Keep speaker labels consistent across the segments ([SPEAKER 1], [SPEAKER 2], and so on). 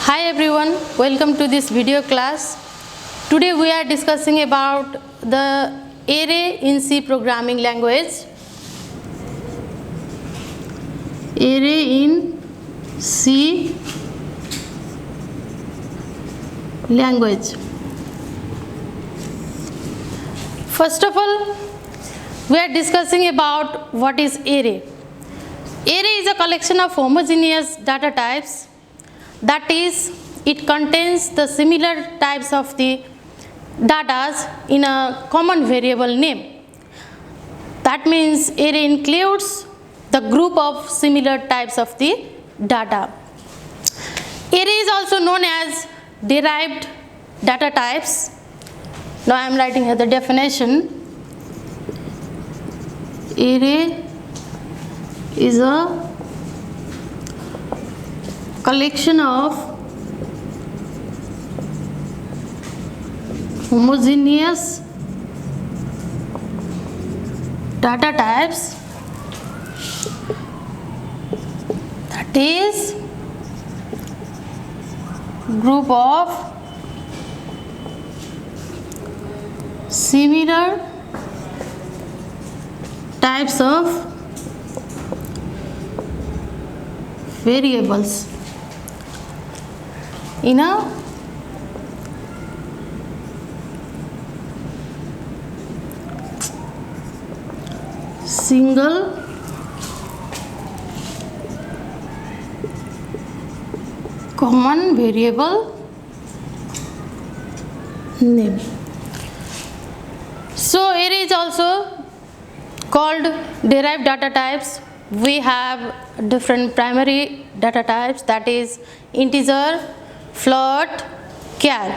[SPEAKER 1] Hi everyone, welcome to this video class. Today we are discussing about the array in C programming language. Array in C language. First of all, we are discussing about what is array. Array is a collection of homogeneous data types. That is, it contains the similar types of the data in a common variable name. That means array includes the group of similar types of the data. Array is also known as derived data types. Now I am writing here the definition. Array is a collection of homogeneous data types, that is group of similar types of variables in a single common variable name. So array is also called derived data types. We have different primary data types, that is integer, float, char.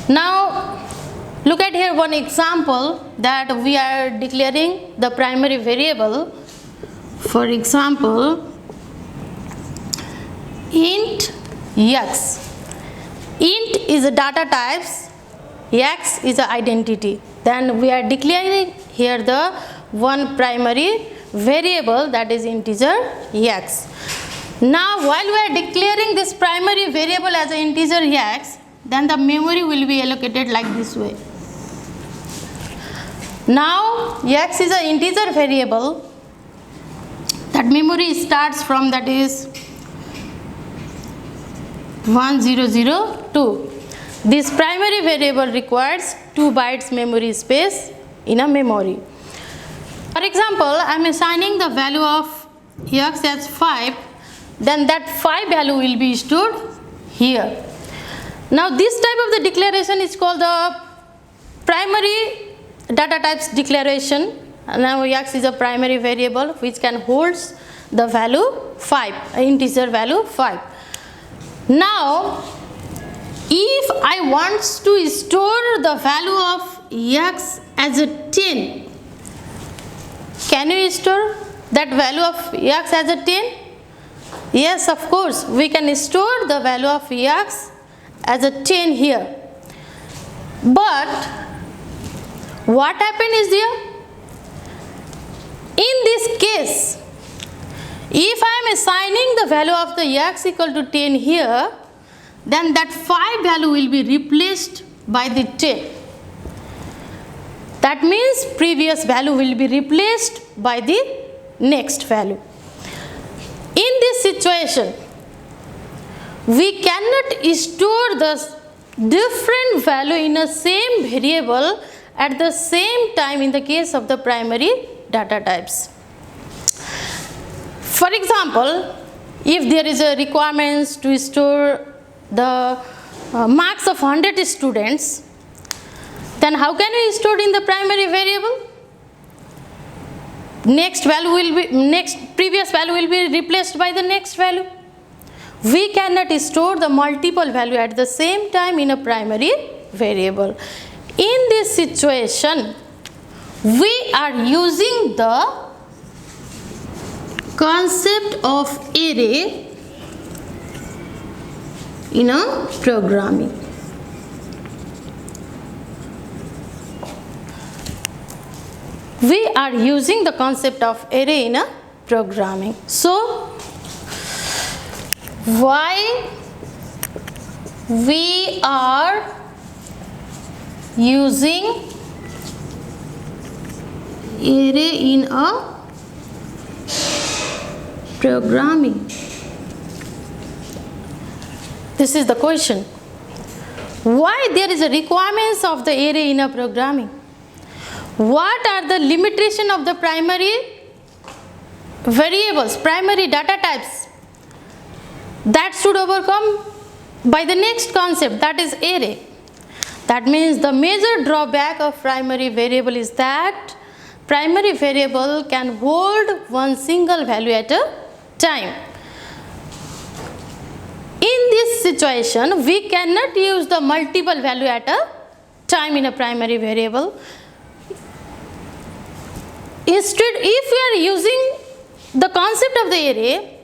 [SPEAKER 1] Now look at here one example that we are declaring the primary variable. For example, int x. Int is a data types, x is an identity. Then we are declaring here the one primary variable, that is integer x. Now while we are declaring this primary variable as an integer x, then the memory will be allocated like this way. Now x is an integer variable, that memory starts from, that is 1002. This primary variable requires 2 bytes memory space in a memory. For example, I am assigning the value of x as 5, then that 5 value will be stored here. Now this type of the declaration is called the primary data types declaration. Now x is a primary variable which can hold the value 5, integer value 5. Now if I want to store the value of x as a 10, can you store that value of x as a 10? Yes, of course, we can store the value of x as a 10 here. But what happened is there? In this case, if I am assigning the value of the x equal to 10 here, then that 5 value will be replaced by the 10. That means previous value will be replaced by the next value. In this situation, we cannot store the different value in a same variable at the same time in the case of the primary data types. For example, if there is a requirement to store the marks of 100 students, then how can we store in the primary variable? Previous value will be replaced by the next value. We cannot store the multiple value at the same time in a primary variable. In this situation, we are using the concept of array in a programming. We are using the concept of array in a programming. So why we are using array in a programming. This is the question. Why there is a requirements of the array in a programming? What are the limitation of the primary variables, primary data types that should overcome by the next concept, that is array? That means the major drawback of primary variable is that primary variable can hold one single value at a time. In this situation, we cannot use the multiple value at a time in a primary variable. Instead, if we are using the concept of the array,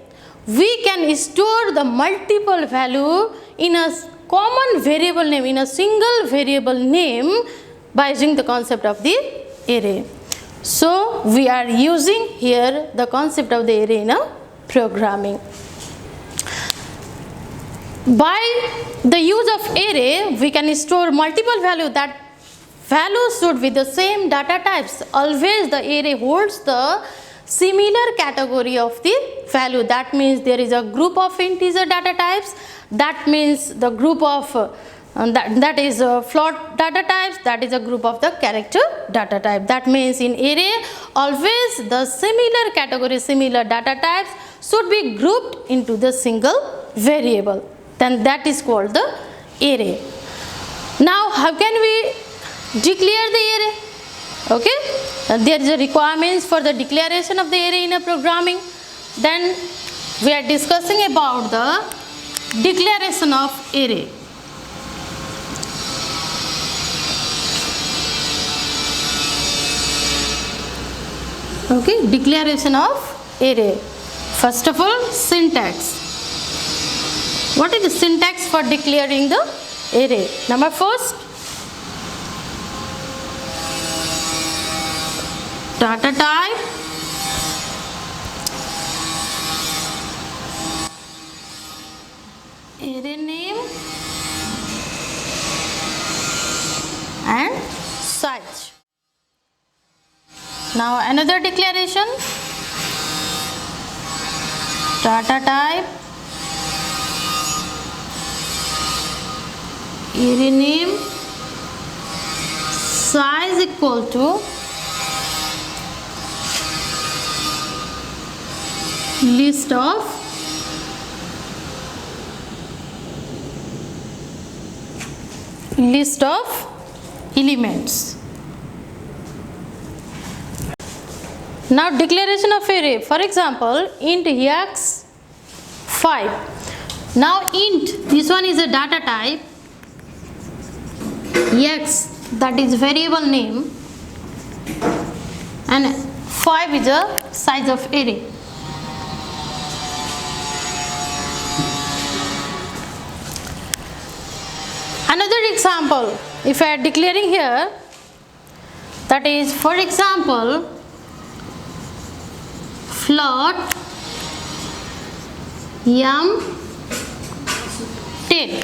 [SPEAKER 1] we can store the multiple value in a common variable name, in a single variable name, by using the concept of the array. So we are using here the concept of the array in a programming. By the use of array, we can store multiple value. That value should be the same data types. Always the array holds the similar category of the value. That means there is a group of integer data types. That means the group of that is float data types. That is a group of the character data type. That means in array, always the similar category, similar data types should be grouped into the single variable. Then that is called the array. Now how can we declare the array? Okay, there is a requirements for the declaration of the array in a programming. Then we are discussing about the declaration of array. Okay, declaration of array. First of all, syntax. What is the syntax for declaring the array? Number first, data type, array name and size. Now another declaration, data type, array name, size equal to list of elements. Now declaration of array. For example, int x 5. Now int, this one is a data type, x, that is variable name, and 5 is a size of array. Another example, if I are declaring here, that is, for example, float yum10,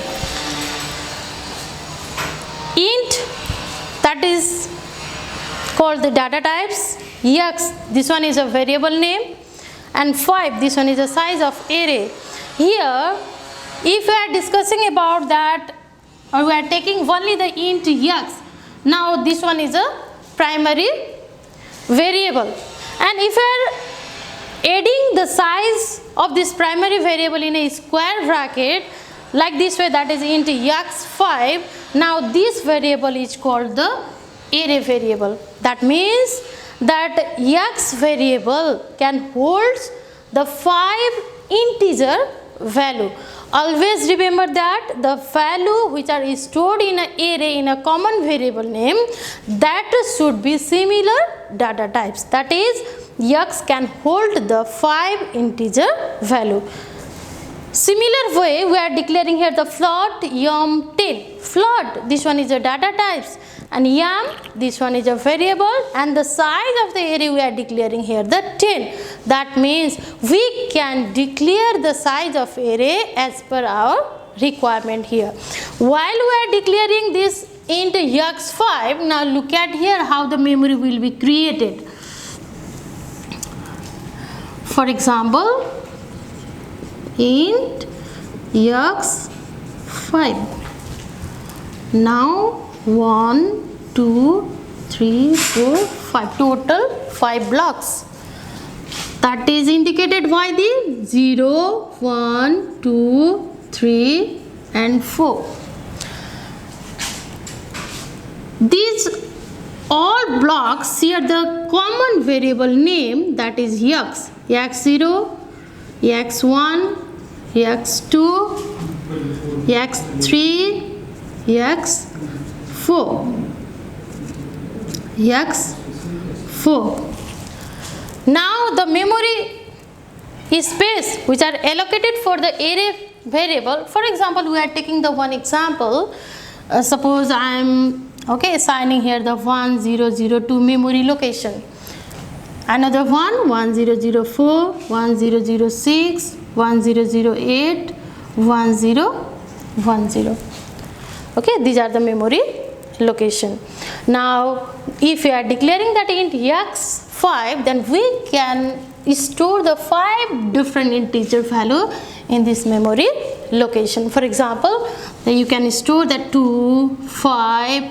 [SPEAKER 1] int, that is called the data types, x, this one is a variable name, and 5, this one is the size of array. Here, if we are discussing about that, or we are taking only the int x, now this one is a primary variable, and if we are adding the size of this primary variable in a square bracket like this way, that is int x5, now this variable is called the array variable. That means that x variable can hold the 5 integer value. Always remember that the value which are stored in an array in a common variable name, that should be similar data types. That is, x can hold the 5 integer value. Similar way, we are declaring here the float yum10. Float, this one is a data types, and yum, this one is a variable, and the size of the array we are declaring here the 10. That means we can declare the size of array as per our requirement here. While we are declaring this int x5, now look at here how the memory will be created. For example, int x5. Now 1, 2, 3, 4, 5, total 5 blocks. That is indicated by the 0, 1, 2, 3 and 4. These all blocks share the common variable name, that is x. x0, x1, x2, x3, x4. x4. Now the memory space which are allocated for the array variable. For example, we are taking the one example. Suppose I am assigning here the 1002 memory location. Another one 1004, 1006, 1008, 1010. Okay, these are the memory location. Now if we are declaring that int x5, then we can store the 5 different integer value in this memory location. For example, you can store that 2, 5,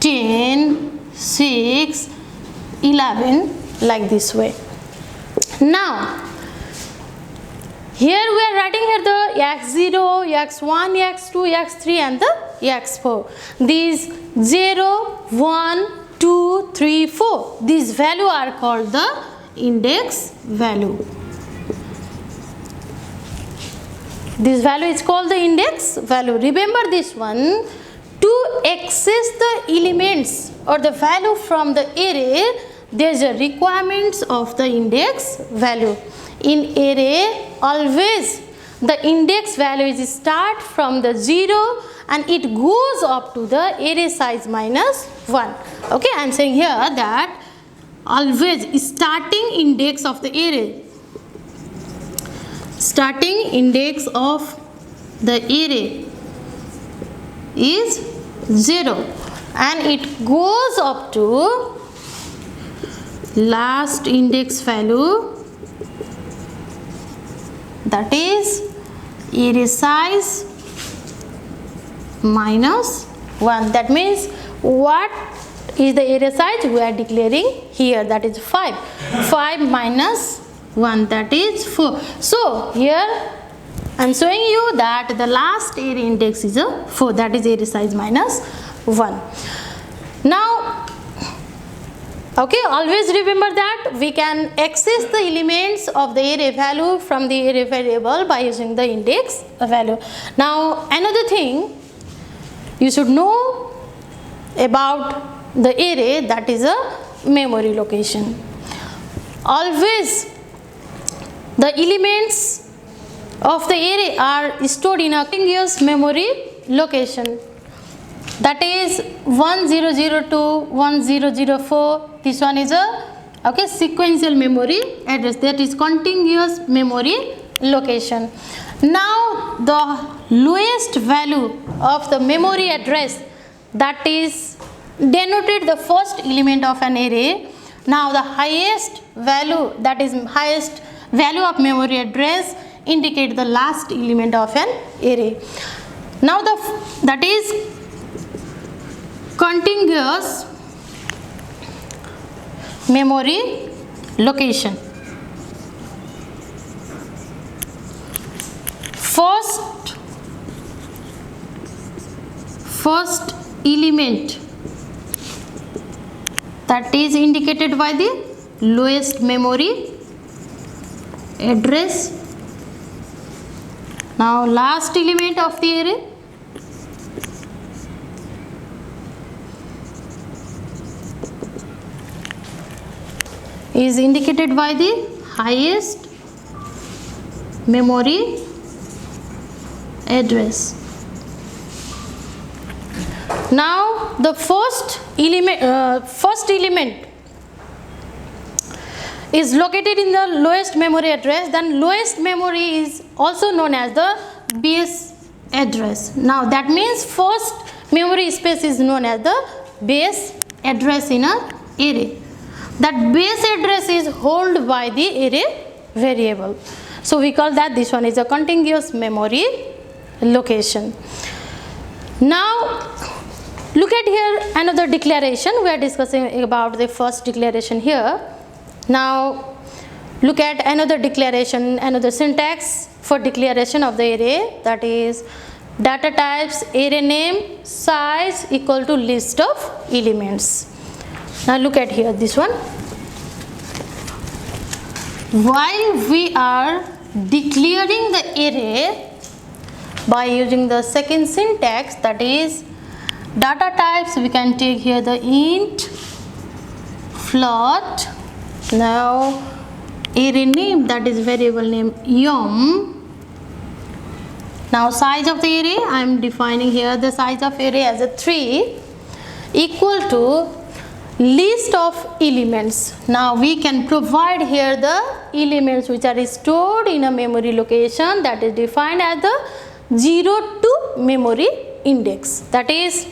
[SPEAKER 1] 10, 6, 11 like this way. Now here we are writing here the x0, x1, x2, x3 and the x4. These 0, 1, 2, 3, 4. These value are called the index value. This value is called the index value. Remember this one. To access the elements or the value from the array, there is a requirements of the index value. In array, always the index value is start from the 0 and it goes up to the array size minus 1. Okay, I am saying here that always starting index of the array, starting index of the array is 0 and it goes up to last index value, that is array size minus 1. That means what is the array size we are declaring here, that is 5. 5 minus 1, that is 4. So here I am showing you that the last array index is a 4, that is array size minus 1. Now always remember that we can access the elements of the array value from the array variable by using the index value. Now another thing you should know about the array, that is a memory location. Always the elements of the array are stored in a continuous memory location, that is 1002, 1004. This one is a sequential memory address, that is continuous memory location. Now the lowest value of the memory address, that is denoted the first element of an array. Now the highest value, that is highest value of memory address, indicate the last element of an array. Now that is contiguous memory location. First element, that is indicated by the lowest memory address. Now last element of the array, is indicated by the highest memory address. Now the first element is located in the lowest memory address, then lowest memory is also known as the base address. Now that means first memory space is known as the base address in a array. That base address is held by the array variable. So we call that this one is a contiguous memory location. Now look at here another declaration. We are discussing about the first declaration here. Now look at another declaration, another syntax for declaration of the array, that is data types array name size equal to list of elements. Now look at here this one. While we are declaring the array by using the second syntax, that is data types, we can take here the int, float. Now array name, that is variable name yum. Now size of the array, I am defining here the size of array as a 3 equal to list of elements. Now we can provide here the elements which are stored in a memory location that is defined as the 0 to memory index, that is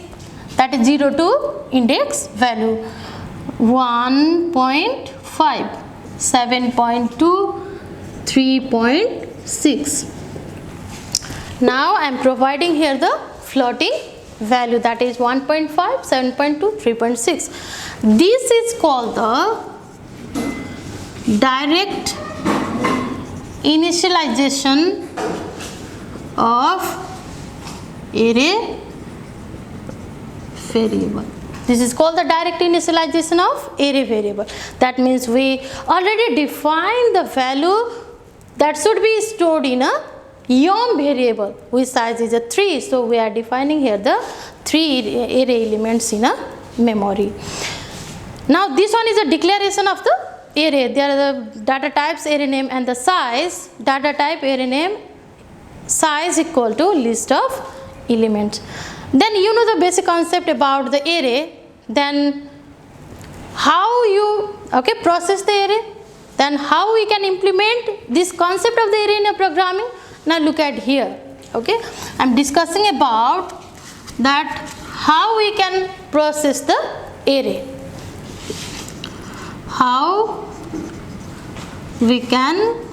[SPEAKER 1] 0 to index value 1.5, 7.2, 3.6. Now I am providing here the floating value, that is 1.5, 7.2, 3.6. This is called the direct initialization of array variable. This is called the direct initialization of array variable. That means we already defined the value that should be stored in a yum variable which size is a 3. So we are defining here the 3 array elements in a memory. Now this one is a declaration of the array. There are the data types array name and the size. Data type array name size equal to list of elements. Then you know the basic concept about the array. Then how you process the array. Then how we can implement this concept of the array in a programming. Now look at here. Okay, I am discussing about that how we can process the array. How we can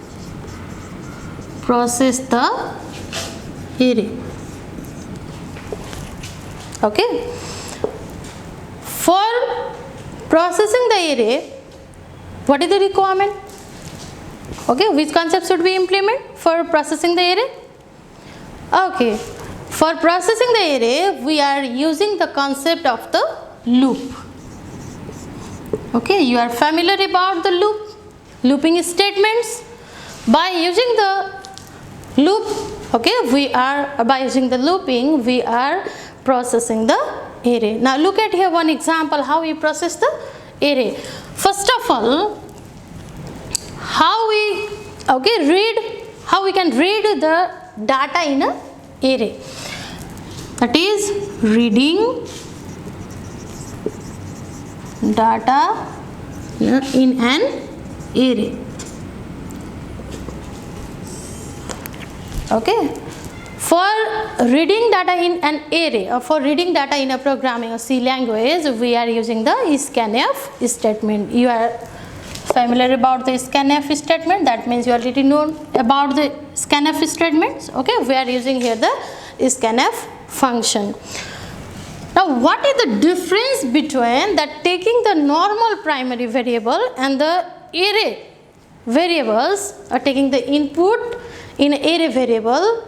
[SPEAKER 1] process the array. Okay. For processing the array, what is the requirement? Okay, which concept should we implement for processing the array? Okay, for processing the array, we are using the concept of the loop. Okay, you are familiar about the loop, looping statements. By using the loop, okay, by using the looping, we are processing the array. Now look at here one example how we process the array. First of all, how we can read the data in a array. That is reading data in an array. Okay. For reading data in an array or for reading data in a programming or C language, we are using the scanf statement. You are familiar about the scanf statement. That means you already know about the scanf statements. Okay, we are using here the scanf function. Now what is the difference between that taking the normal primary variable and the array variables, or taking the input in array variable?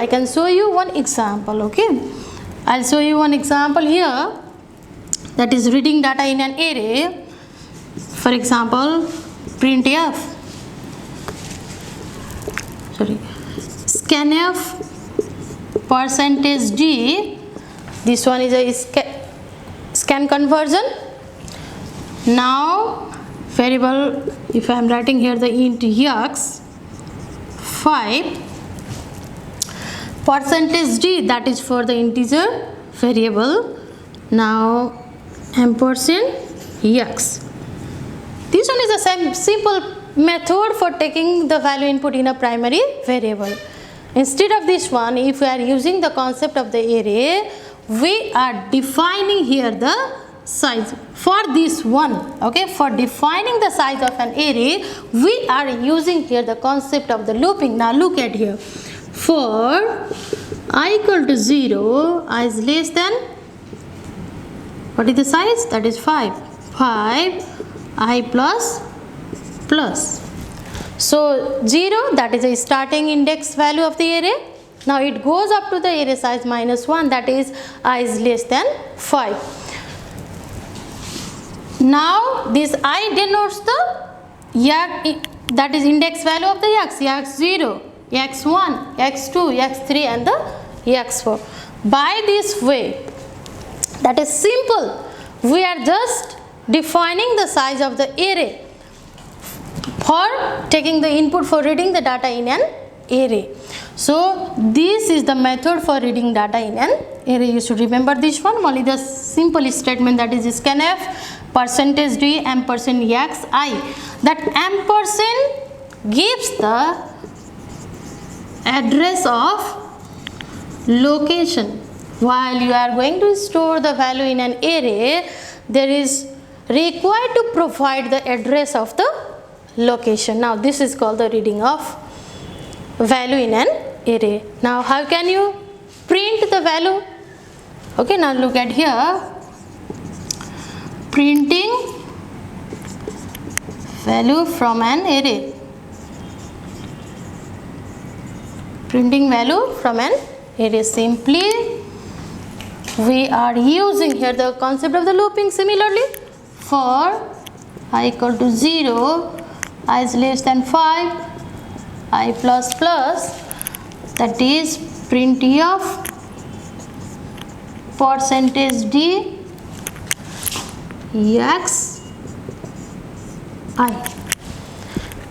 [SPEAKER 1] I can show you one example. Okay, I'll show you one example here, that is reading data in an array. For example, printf, scanf %d. This one is a scan conversion. Now variable, if I am writing here the int x 5 %d, that is for the integer variable. Now ampersand x. This one is a simple method for taking the value input in a primary variable. Instead of this one, if we are using the concept of the array, we are defining here the size for this one. Okay, for defining the size of an array, we are using here the concept of the looping. Now look at here. For I equal to 0, I is less than, what is the size? That is 5. 5 I plus. So 0, that is a starting index value of the array. Now it goes up to the array size minus 1, that is I is less than 5. Now this I denotes the that is index value of the x0, x1, x2, x3 and the x4. By this way, that is simple, we are just defining the size of the array for taking the input for reading the data in an array. So this is the method for reading data in an array. You should remember this one, only the simple statement, that is scanf %d %xi. That ampersand gives the address of location. While you are going to store the value in an array, there is required to provide the address of the location. Now this is called the reading of value in an array. Now how can you print the value? Okay, now look at here, printing value from an array. Printing value from an array, simply we are using here the concept of the looping. Similarly, for I equal to 0, I is less than 5, I plus, that is printf %d x I.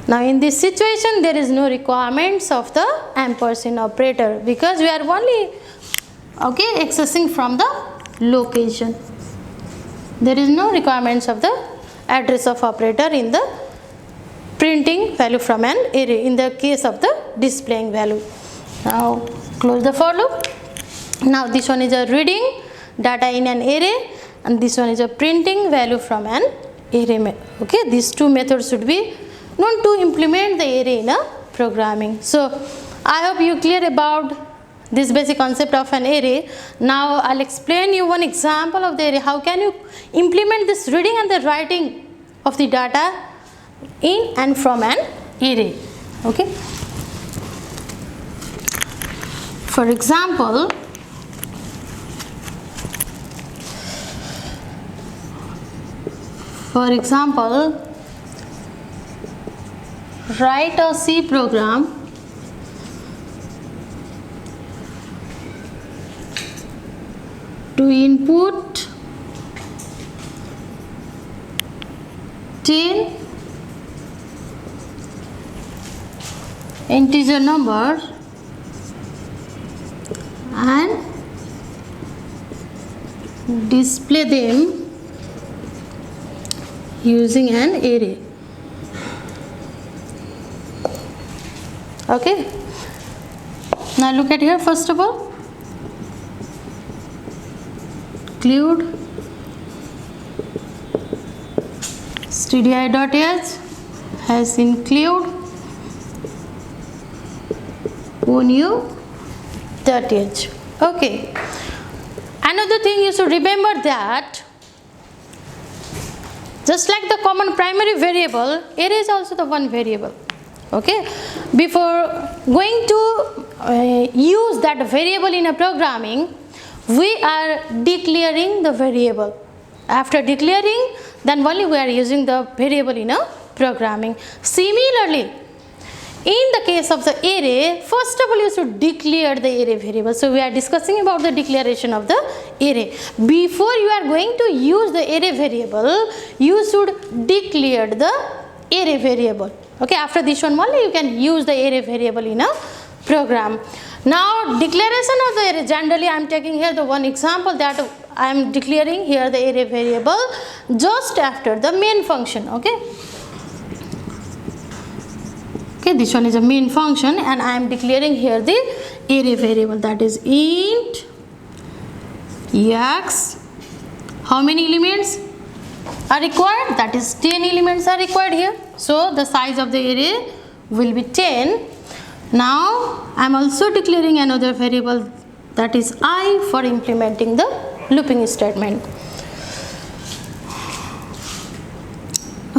[SPEAKER 1] Now in this situation, there is no requirements of the ampersand operator, because we are only accessing from the location. There is no requirements of the address of operator in the printing value from an array in the case of the displaying value. Now close the for loop. Now this one is a reading data in an array and this one is a printing value from an array. Okay, these two methods should be known to implement the array in a programming. So I hope you clear about this basic concept of an array. Now I'll explain you one example of the array. How can you implement this reading and the writing of the data in and from an array? Okay. For example, write a C program to input 10 integer numbers and display them using an array. Okay, now look at here. First of all, include stdi.h has include onu.h. Okay, another thing you should remember that just like the common primary variable, array is also the one variable. Okay, before going to use that variable in a programming, we are declaring the variable. After declaring, then only we are using the variable in a programming. Similarly, in the case of the array, first of all you should declare the array variable. So we are discussing about the declaration of the array. Before you are going to use the array variable, you should declare the array variable. Okay, after this one only you can use the array variable in a program. Now declaration of the array, generally I am taking here the one example that I am declaring here the array variable just after the main function. Okay, Okay, this one is a main function, and I am declaring here the array variable, that is int x. How many elements are required? That is 10 elements are required here. So the size of the array will be 10. Now I am also declaring another variable, that is I, for implementing the looping statement.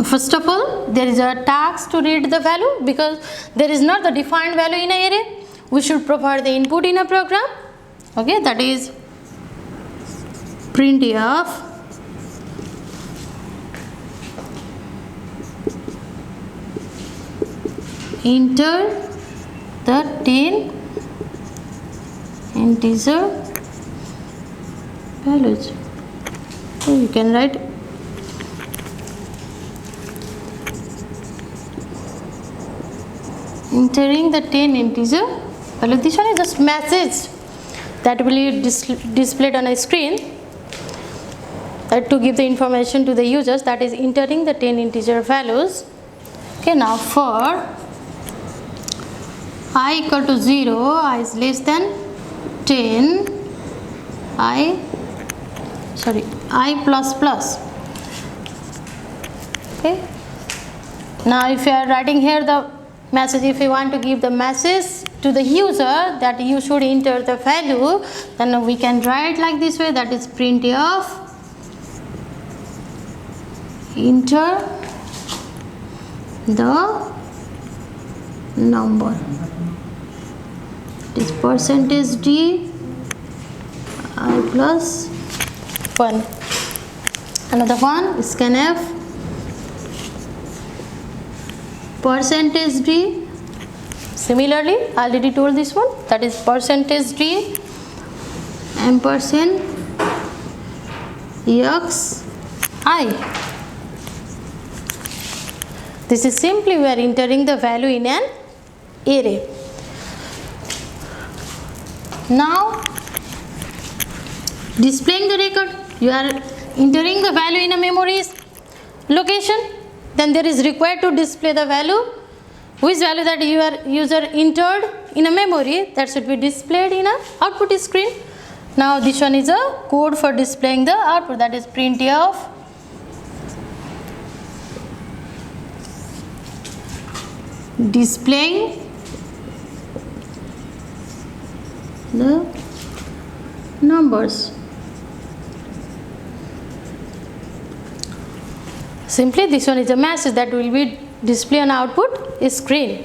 [SPEAKER 1] First of all, there is a task to read the value, because there is not the defined value in an array. We should provide the input in a program. Okay, that is printf enter the 10 integer values. So you can write entering the 10 integer value. This one is just message that will be displayed on a screen to give the information to the users, that is entering the 10 integer values. Okay, now for I equal to 0, I is less than 10, I plus plus. Okay, now if you are writing here the message, if you want to give the message to the user that you should enter the value, then we can write like this way, that is printf enter the number. It is %d I plus 1. Another one, scanf %d. Similarly, I already told this one, that is %d ampersand x I. This is simply we are entering the value in an array. Now displaying the record, you are entering the value in a memory location, then there is required to display the value, which value that your user entered in a memory, that should be displayed in a output screen. Now this one is a code for displaying the output, that is printf displaying the numbers. Simply this one is a message that will be displayed on output screen.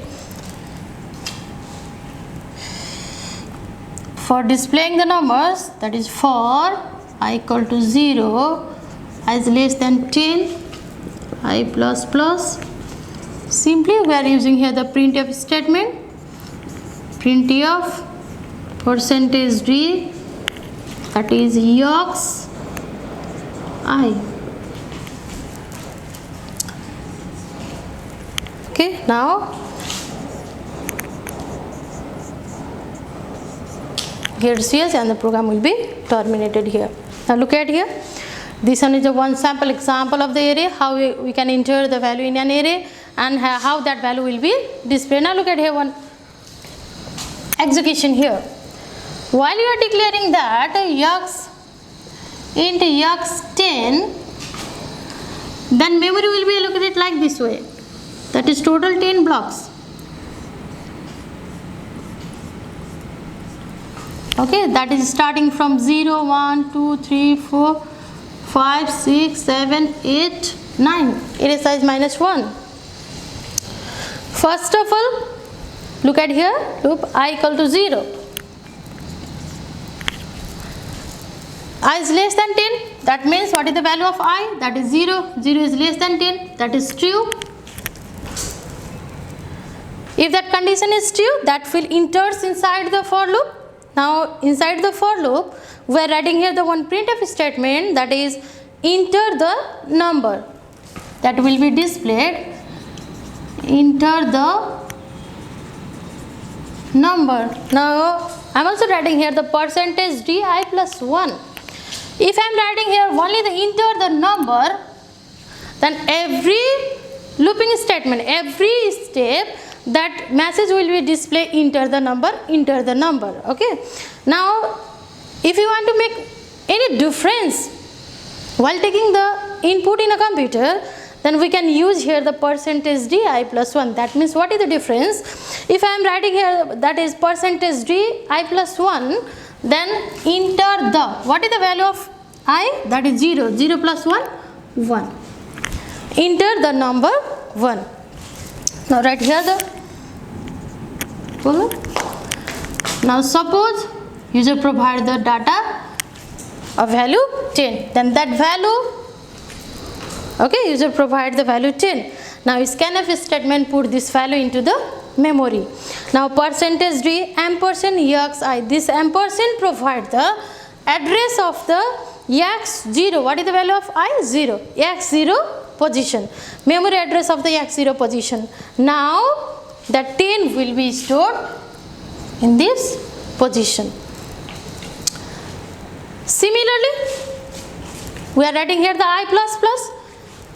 [SPEAKER 1] For displaying the numbers, that is for I equal to 0, I is less than 10, I plus plus. Simply we are using here the printf statement, printf %d, that is x I. Okay, now get CS and the program will be terminated here. Now look at here. This one is a one sample example of the array, how we can enter the value in an array and how that value will be displayed. Now look at here one execution here. While you are declaring that x into x10, then memory will be allocated like this way. That is total 10 blocks. Okay, that is starting from 0, 1, 2, 3, 4, 5, 6, 7, 8, 9. Array size -1. First of all, look at here, loop I equal to 0. I is less than 10. That means what is the value of I? That is 0. 0 is less than 10. That is true. If that condition is true, that will enters inside the for loop. Now inside the for loop, we are writing here the one printf statement, that is enter the number, that will be displayed. Enter the number. Now I am also writing here the %d I plus 1. If I am writing here only the enter the number, then every looping statement, every step, that message will be display enter the number. Okay, now if you want to make any difference while taking the input in a computer, then we can use here the percentage d I plus 1. That means what is the difference? If I am writing here that is percentage d I plus 1, then enter the, what is the value of I? That is 0. 0 plus 1, 1. Enter the number 1. Now write here the column. Now suppose user provide the data of value 10, then that value, okay, user provide the value 10. Now scanf statement put this value into the memory. Now percentage d ampersand xi, this ampersand provide the address of the x0. What is the value of I? 0. x0 position, memory address of the x0 position. Now that 10 will be stored in this position. Similarly, we are writing here the I plus plus.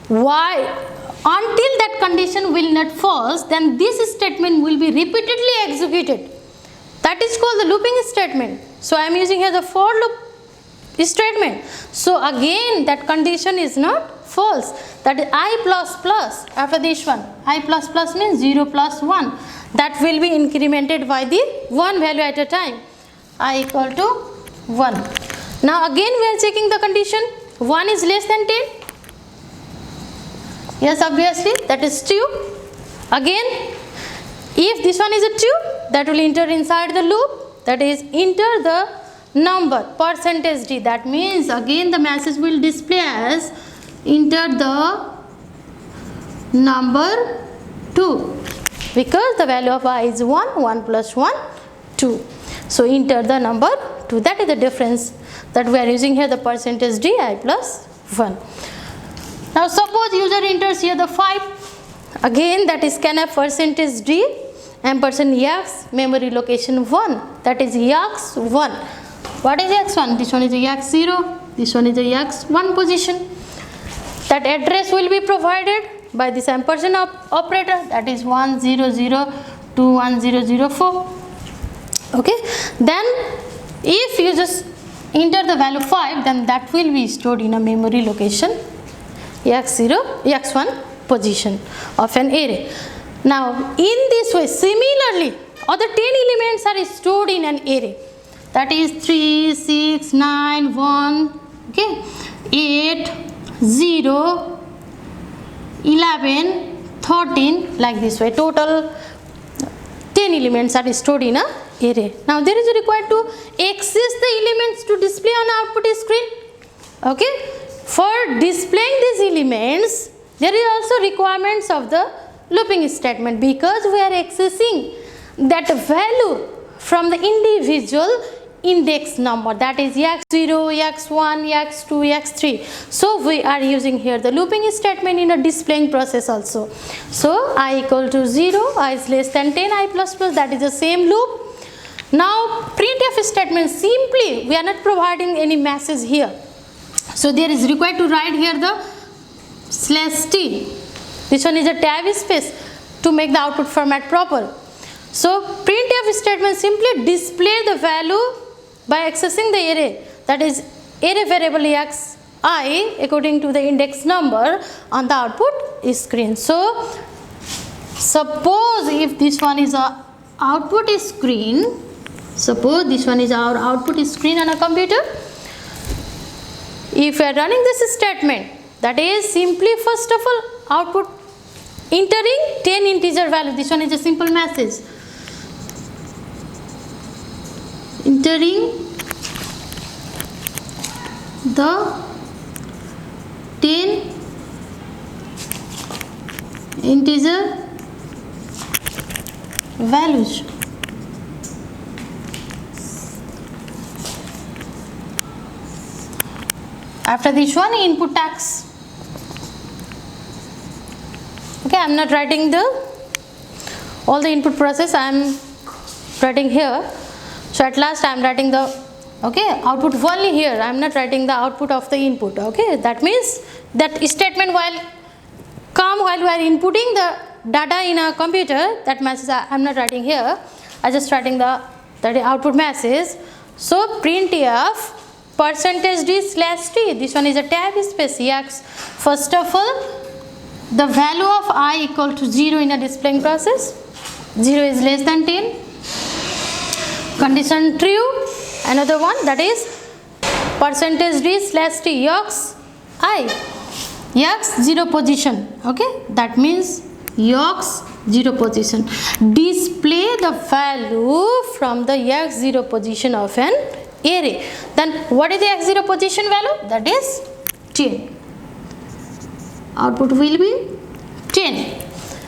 [SPEAKER 1] Why? Until that condition will not false, then this statement will be repeatedly executed. That is called the looping statement. So I am using here the for loop statement. So again that condition is not false. That is I plus plus. After this one, I plus plus means 0 plus 1. That will be incremented by the one value at a time. I equal to 1. Now again we are checking the condition. 1 is less than 10. Yes, obviously that is true. Again, if this one is a 2, that will enter inside the loop. That is enter the number percentage d. That means again the message will display as enter the number 2, because the value of I is 1. 1 plus 1, 2. So enter the number 2. That is the difference that we are using here, the percentage d I plus 1. Now suppose user enters here the 5. Again that is scanf percentage d ampersand x memory location 1. That is x1. What is x1? This one is the x0. This one is the x1 position. That address will be provided by this ampersand operator. That is 100 to 1004. Okay. Then if you just enter the value 5, then that will be stored in a memory location x0, x1 position of an array. Now in this way, similarly, other 10 elements are stored in an array. That is 3, 6, 9, 1, okay, 8, 0, 11, 13, like this way. Total 10 elements are stored in a array. Now there is required to access the elements to display on output screen. Okay. For displaying these elements, there is also requirements of the looping statement, because we are accessing that value from the individual index number, that is x0, x1, x2, x3. So we are using here the looping statement in a displaying process also. So I equal to 0, I is less than 10, I plus plus, that is the same loop. Now printf statement, simply we are not providing any message here. So there is required to write here the /t. This one is a tab space to make the output format proper. So printf statement simply display the value by accessing the array, that is array variable xi according to the index number on the output screen. So suppose if this one is a output screen, suppose this one is our output screen on a computer. If we are running this statement, that is simply first of all output entering 10 integer value. This one is a simple message. Entering the 10 integer values. After this one, input tags. Okay, I am not writing all the input process, I am writing here. So at last I am writing the output only here. I am not writing the output of the input. Okay, that means that statement while we are inputting the data in a computer, that message I'm not writing here, I'm just writing the output message. So printf %d/t, this one is a tab space. Yes, first of all, the value of I equal to 0 in a displaying process. 0 is less than 10. Condition true. Another one, that is %d/t yox I. Yox 0 position. Okay, that means yox 0 position. Display the value from the x 0 position of an array. Then what is the x 0 position value? That is 10. Output will be 10.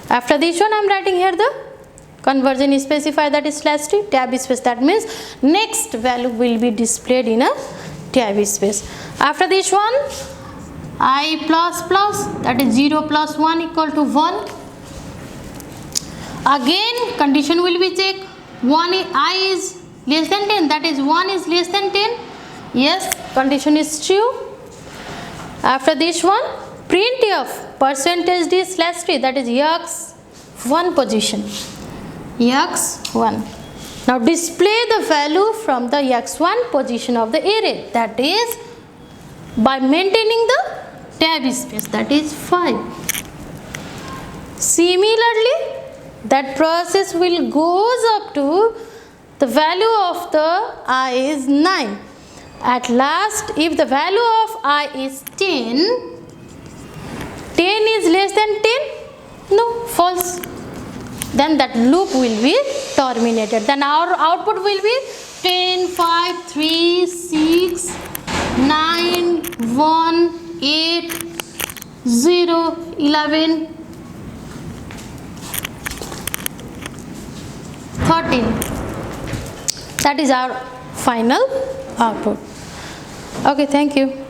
[SPEAKER 1] After this one, I am writing here the conversion specifier, that is /t, tab space. That means next value will be displayed in a tab space. After this one, I plus plus, that is 0 plus 1 equal to 1. Again condition will be checked. I is less than 10, that is 1 is less than 10. Yes, condition is true. After this one, printf %d/t, that is x 1 position. X 1. Now display the value from the x1 position of the array, that is by maintaining the tab space, that is 5. Similarly, that process will goes up to the value of the I is 9. At last, if the value of I is 10, 10 is less than 10? No, false. Then that loop will be terminated. Then our output will be 10, 5, 3, 6, 9, 1, 8, 0, 11, 13. That is our final output. Okay, thank you.